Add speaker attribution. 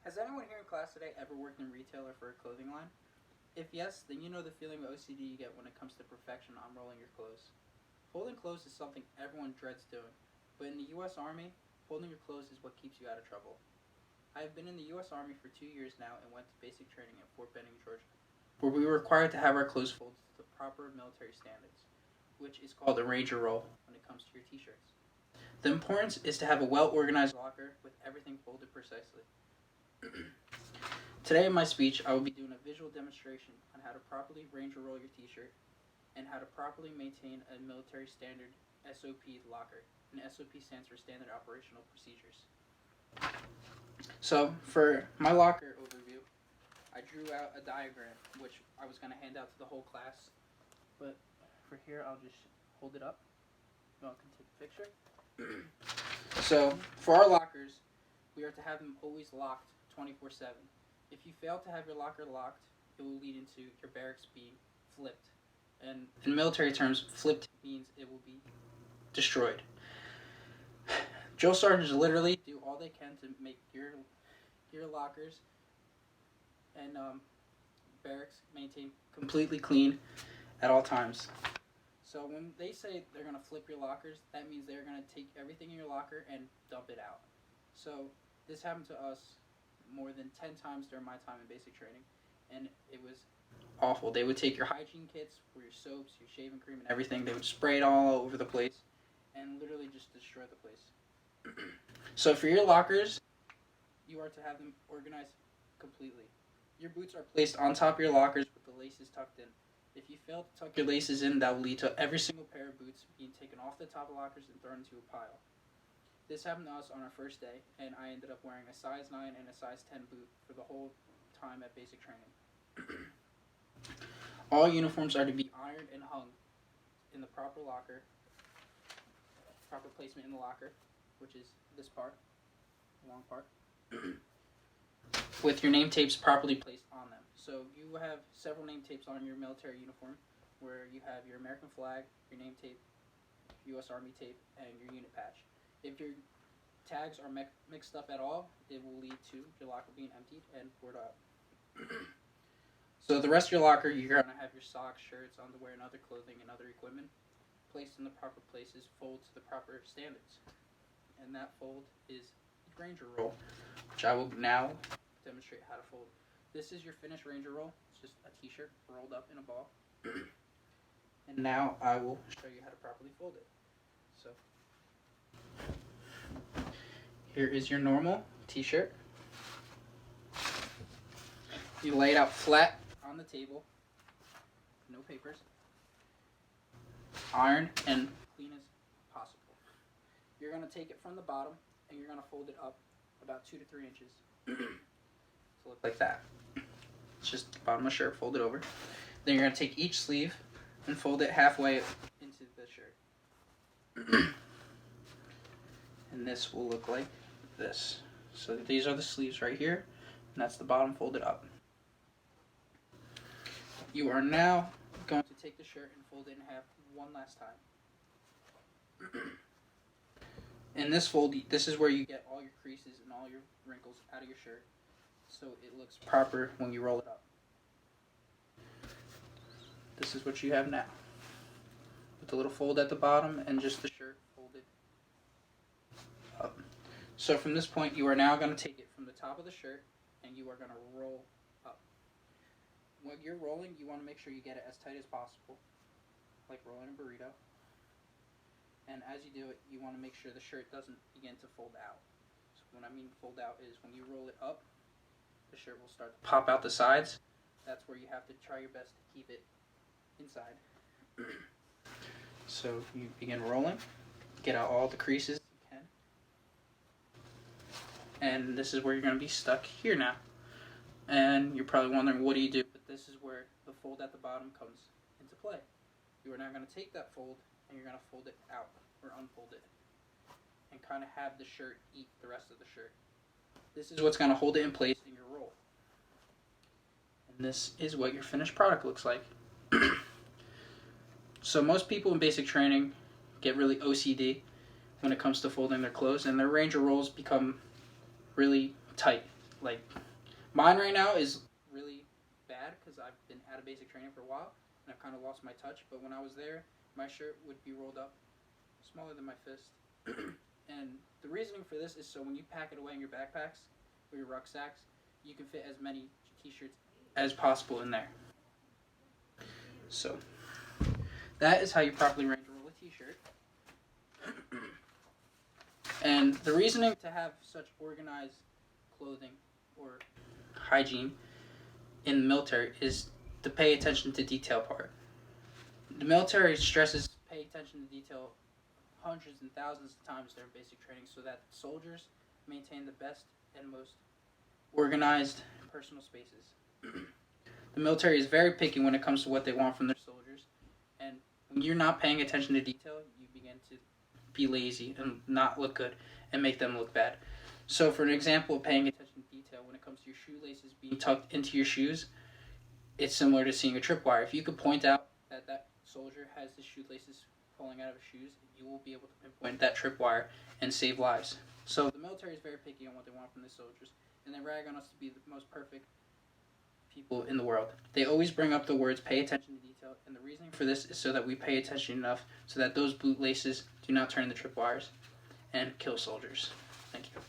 Speaker 1: Has anyone here in class today ever worked in retail or for a clothing line? If yes, then you know the feeling of OCD you get when it comes to perfection on rolling your clothes. Folding clothes is something everyone dreads doing, but in the U.S. Army, folding your clothes is what keeps you out of trouble. I have been in the U.S. Army for 2 years now and went to basic training at Fort Benning, Georgia, where we were required to have our clothes folded to the proper military standards, which is called a Ranger roll when it comes to your t-shirts. The importance is to have a well-organized locker with everything folded precisely. Today in my speech, I will be doing a visual demonstration on how to properly Ranger roll your t-shirt and how to properly maintain a military standard SOP locker. And SOP stands for Standard Operational Procedures. So for my locker overview, I drew out a diagram which I was going to hand out to the whole class. But for here, I'll just hold it up. You all can take a picture. So for our lockers, we are to have them always locked 24/7. If you fail to have your locker locked, it will lead into your barracks being flipped. And in military terms, flipped means it will be destroyed. Drill sergeants literally do all they can to make your lockers and barracks maintain completely clean at all times. So when they say they're going to flip your lockers, that means they're going to take everything in your locker and dump it out. So this happened to us more than 10 times during my time in basic training, and it was awful. They would take your hygiene kits, or your soaps, your shaving cream, and everything. They would spray it all over the place and literally just destroy the place. So for your lockers, you are to have them organized completely. Your boots are placed on top of your lockers with the laces tucked in. If you fail to tuck your laces in, that will lead to every single pair of boots being taken off the top of lockers and thrown into a pile. This happened to us on our first day, and I ended up wearing a size 9 and a size 10 boot for the whole time at basic training. All uniforms are to be ironed and hung in the proper locker, proper placement in the locker, which is this part, the long part, with your name tapes properly placed on them. So you have several name tapes on your military uniform, where you have your American flag, your name tape, U.S. Army tape, and your unit patch. If your tags are mixed up at all, it will lead to your locker being emptied and poured out. So the rest of your locker, you're going to have your socks, shirts, underwear, and other clothing and other equipment placed in the proper places, fold to the proper standards. And that fold is the Ranger roll, which I will now demonstrate how to fold. This is your finished Ranger roll. It's just a t-shirt rolled up in a ball. And now I will show you how to properly fold it. So here is your normal t-shirt. You lay it out flat on the table, no papers, iron and clean as possible. You're going to take it from the bottom and you're going to fold it up about 2 to 3 inches to look like that. It's just the bottom of the shirt, fold it over. Then you're going to take each sleeve and fold it halfway into the shirt. And this will look like this. So these are the sleeves right here, and that's the bottom folded up. You are now going to take the shirt and fold it in half one last time. In this fold, this is where you get all your creases and all your wrinkles out of your shirt, so it looks proper when you roll it up. This is what you have now, with a little fold at the bottom and just the shirt folded up. So from this point, you are now going to take it from the top of the shirt and you are going to roll up. When you're rolling, you want to make sure you get it as tight as possible, like rolling a burrito. And as you do it, you want to make sure the shirt doesn't begin to fold out. So what I mean fold out is when you roll it up, the shirt will start to pop out the sides. That's where you have to try your best to keep it inside. So you begin rolling, get out all the creases you can. And this is where you're going to be stuck here now. And you're probably wondering, what do you do? But this is where the fold at the bottom comes into play. You are now going to take that fold and you're going to fold it out or unfold it and kind of have the shirt eat the rest of the shirt. This is what's going to hold it in place in your roll. And this is what your finished product looks like. So most people in basic training get really OCD when it comes to folding their clothes, and their Ranger rolls become really tight like, mine right now is really bad because I've been out of basic training for a while and I've kind of lost my touch. But when I was there, my shirt would be rolled up smaller than my fist. And the reasoning for this is so when you pack it away in your backpacks or your rucksacks, you can fit as many t-shirts as possible in there. So that is how you properly range roll a t-shirt. And the reasoning to have such organized clothing or hygiene in the military is to pay attention to detail part. The military stresses pay attention to detail hundreds and thousands of times during basic training so that soldiers maintain the best and most organized personal spaces. The military is very picky when it comes to what they want from their soldiers, and when you're not paying attention to detail, you begin to be lazy and not look good and make them look bad. So for an example of paying attention to detail, when it comes to your shoelaces being tucked into your shoes, it's similar to seeing a tripwire. If you could point out that that soldier has the shoelaces falling out of his shoes, you will be able to pinpoint that tripwire and save lives. So the military is very picky on what they want from the soldiers, and they rag on us to be the most perfect people in the world. They always bring up the words pay attention to detail, and the reasoning for this is so that we pay attention enough so that those bootlaces do not turn into tripwires and kill soldiers. Thank you.